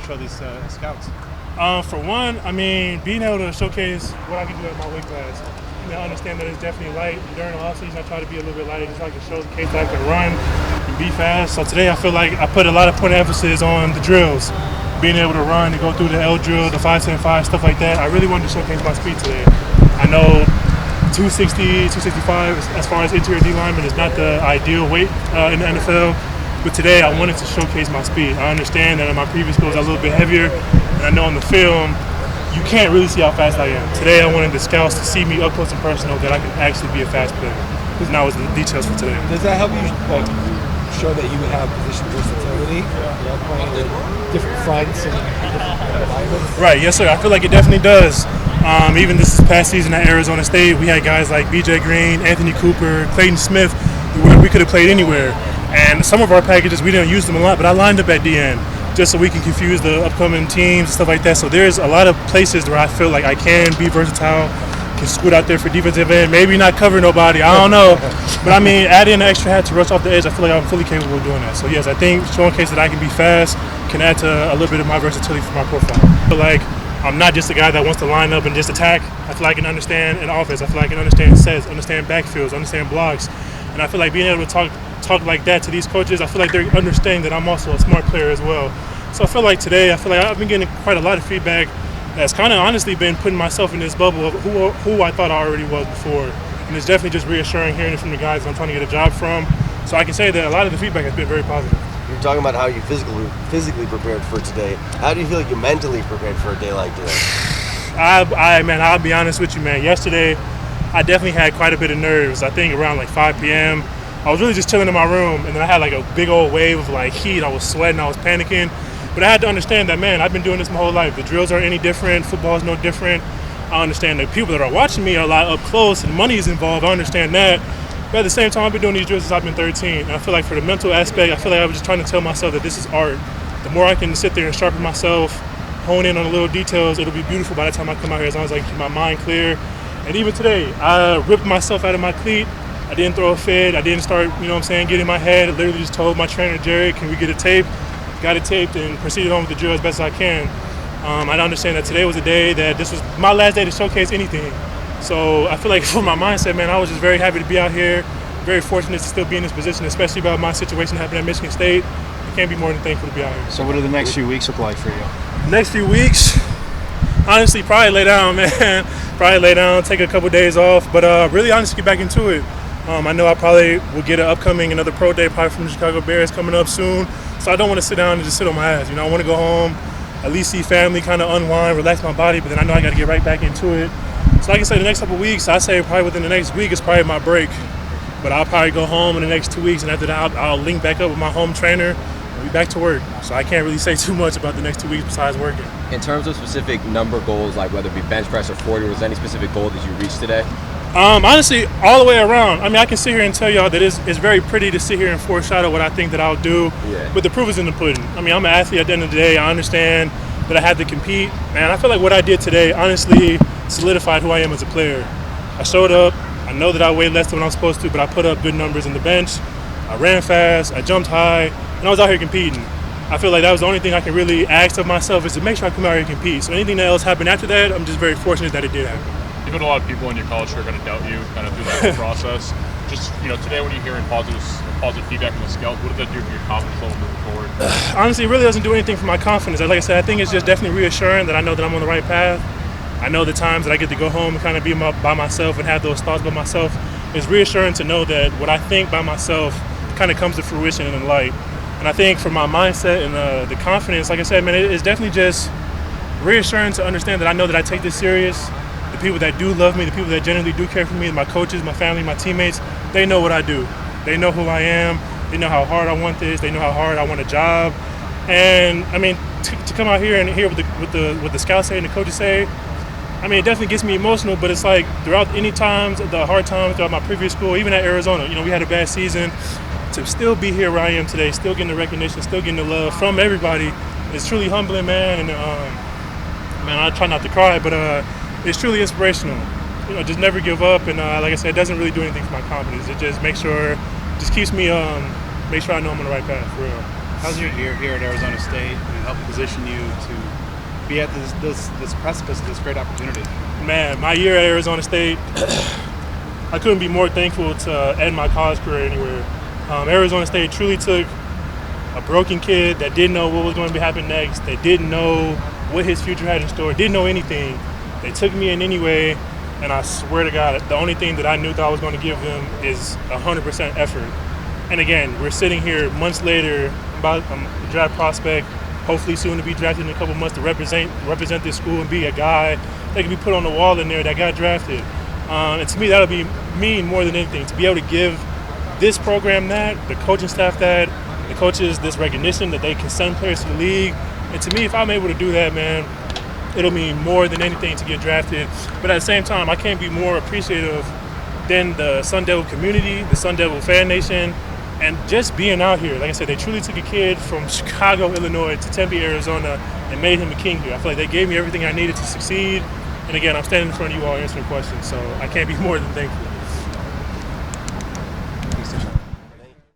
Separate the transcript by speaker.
Speaker 1: show these scouts?
Speaker 2: For one, I mean, being able to showcase what I can do at my weight class. I understand that it's definitely light. During the offseason, I try to be a little bit lighter just so I can show the case that I can run and be fast. So today, I feel like I put a lot of point of emphasis on the drills, being able to run and go through the L drill, the 5-10-5, stuff like that. I really wanted to showcase my speed today. I know 260, 265 as far as interior D lineman is not the ideal weight in the NFL. But today I wanted to showcase my speed. I understand that in my previous goals I was a little bit heavier, and I know on the film you can't really see how fast I am. Today I wanted the scouts to see me up close and personal that I can actually be a fast player. And that was the details for today.
Speaker 3: Does that help you show that you have position versatility? Playing with different fronts and different alignments?
Speaker 2: Right, yes sir. I feel like it definitely does. Even this past season at Arizona State, we had guys like B.J. Green, Anthony Cooper, Clayton Smith, where we could have played anywhere. And some of our packages, we didn't use them a lot, but I lined up at DN just so we can confuse the upcoming teams and stuff like that. So there's a lot of places where I feel like I can be versatile, can scoot out there for defensive end, maybe not cover nobody, I don't know. But I mean, add in an extra hat to rush off the edge, I feel like I'm fully capable of doing that. So yes, I think showing case that I can be fast can add to a little bit of my versatility for my profile. But like, I'm not just a guy that wants to line up and just attack. I feel like I can understand an offense. I feel like I can understand sets, understand backfields, understand blocks. And I feel like being able to talk like that to these coaches, I feel like they're understanding that I'm also a smart player as well. So I feel like today, I've been getting quite a lot of feedback that's kind of honestly been putting myself in this bubble of who I thought I already was before. And it's definitely just reassuring hearing it from the guys I'm trying to get a job from. So I can say that a lot of the feedback has been very positive.
Speaker 4: You're talking about how you physically prepared for today. How do you feel like you mentally prepared for a day like today?
Speaker 2: I'll be honest with you, man. Yesterday, I definitely had quite a bit of nerves. I think around like 5 p.m., I was really just chilling in my room, and then I had like a big old wave of like heat. I was sweating, I was panicking. But I had to understand that, man, I've been doing this my whole life. The drills aren't any different. Football is no different. I understand that people that are watching me are a lot up close and money is involved. I understand that. But at the same time, I've been doing these drills since I've been 13. And I feel like for the mental aspect, I feel like I was just trying to tell myself that this is art. The more I can sit there and sharpen myself, hone in on the little details, it'll be beautiful by the time I come out here, as long as I keep my mind clear. And even today, I ripped myself out of my cleat. I didn't throw a fit. I didn't start, get in my head. I literally just told my trainer, Jerry, can we get a tape? Got it taped and proceeded on with the drill as best as I can. I understand that today was a day that this was my last day to showcase anything. So I feel like for my mindset, man, I was just very happy to be out here, very fortunate to still be in this position, especially about my situation happening at Michigan State. I can't be more than thankful to be out here.
Speaker 5: So what do the next few weeks look like for you?
Speaker 2: Next few weeks, honestly, probably lay down, man. Probably lay down, take a couple days off, but really honestly get back into it. I know I probably will get another pro day probably from the Chicago Bears coming up soon. So I don't want to sit down and just sit on my ass. I want to go home, at least see family, kind of unwind, relax my body, but then I know I got to get right back into it. So like I said, the next couple of weeks, I say probably within the next week is probably my break. But I'll probably go home in the next 2 weeks, and after that, I'll link back up with my home trainer and be back to work. So I can't really say too much about the next 2 weeks besides working.
Speaker 6: In terms of specific number goals, like whether it be bench press or 40, was there any specific goal that you reached today?
Speaker 2: Honestly, all the way around. I can sit here and tell y'all that it's very pretty to sit here and foreshadow what I think that I'll do, but the proof is in the pudding. I'm an athlete at the end of the day. I understand that I had to compete, and I feel like what I did today honestly solidified who I am as a player. I showed up. I know that I weighed less than what I'm supposed to, but I put up good numbers in the bench. I ran fast. I jumped high, and I was out here competing. I feel like that was the only thing I can really ask of myself is to make sure I come out here and compete. So anything that else happened after that, I'm just very fortunate that it did happen.
Speaker 7: You've had a lot of people in your college who are going to doubt you kind of through that whole process. Just, today when you're hearing positive feedback from the scouts, what does that do for your confidence level moving forward?
Speaker 2: Honestly, it really doesn't do anything for my confidence. Like I said, I think it's just definitely reassuring that I know that I'm on the right path. I know the times that I get to go home and kind of be by myself and have those thoughts by myself. It's reassuring to know that what I think by myself kind of comes to fruition in the light. And I think for my mindset and the confidence, like I said, man, it's definitely just reassuring to understand that I know that I take this serious. The people that do love me, the people that genuinely do care for me, my coaches, my family, my teammates, they know what I do. They know who I am. They know how hard I want this. They know how hard I want a job. And to come out here and hear what the scouts say and the coaches say, it definitely gets me emotional. But it's like throughout any times, the hard times throughout my previous school, even at Arizona, we had a bad season. To still be here where I am today, still getting the recognition, still getting the love from everybody, it's truly humbling, man. And I try not to cry, but it's truly inspirational. Just never give up, and like I said, it doesn't really do anything for my confidence. It just keeps me, make sure I know I'm on the right path, for real.
Speaker 5: How's your year here at Arizona State helped position you to be at this precipice of this great opportunity?
Speaker 2: Man, my year at Arizona State, I couldn't be more thankful to end my college career anywhere. Arizona State truly took a broken kid that didn't know what was going to be happening next, that didn't know what his future had in store, didn't know anything. They took me in anyway, and I swear to God, the only thing that I knew that I was going to give them is 100% effort. And again, we're sitting here months later, I'm a draft prospect, hopefully soon to be drafted in a couple months to represent this school and be a guy that can be put on the wall in there that got drafted. And to me, that'll mean more than anything, to be able to give this program that, the coaching staff that, the coaches this recognition that they can send players to the league. And to me, if I'm able to do that, man, it'll mean more than anything to get drafted. But at the same time, I can't be more appreciative than the Sun Devil community, the Sun Devil fan nation, and just being out here. Like I said, they truly took a kid from Chicago, Illinois to Tempe, Arizona, and made him a king here. I feel like they gave me everything I needed to succeed. And again, I'm standing in front of you all answering questions, so I can't be more than thankful.